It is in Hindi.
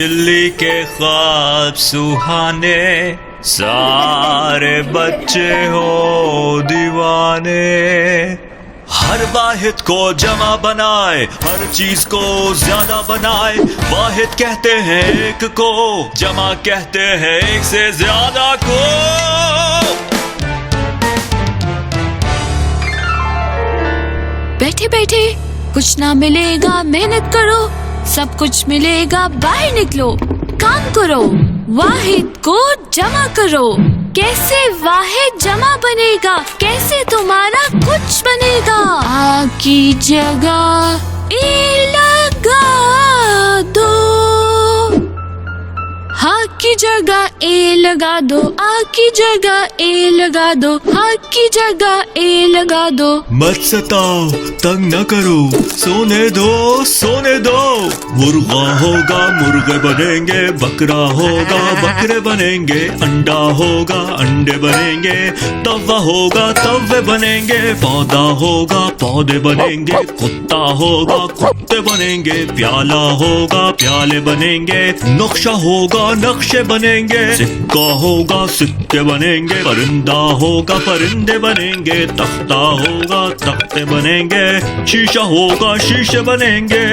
दिल्ली के ख्वाब सुहाने, सारे बच्चे हो दीवाने। हर वाहिद को जमा बनाए, हर चीज को ज्यादा बनाए। वाहिद कहते हैं एक को, जमा कहते हैं एक से ज्यादा को। बैठे बैठे कुछ ना मिलेगा, मेहनत करो सब कुछ मिलेगा। बाहर निकलो, काम करो, वाहिद को जमा करो। कैसे वाहिद जमा बनेगा, कैसे तुम्हारा कुछ बनेगा। आ की जगह ए लगा दो, हाँ की जगह ए लगा दो। आ की जगह ए लगा दो, हाँ की जगह ए लगा दो। मत सताओ, तंग न करो, सोने दो सोने दो। मुर्गा होगा मुर्गे बनेंगे, बकरा होगा बकरे बनेंगे। अंडा होगा अंडे बनेंगे, तवा होगा तवे बनेंगे। पौधा होगा पौधे बनेंगे, कुत्ता होगा कुत्ते बनेंगे। प्याला होगा प्याले बनेंगे, नक्शा होगा नक्शे बनेंगे। सिक्का होगा सिक्के बनेंगे, परिंदा होगा परिंदे बनेंगे। तख्ता होगा तख्ते बनेंगे, शीशा होगा शीशे बनेंगे।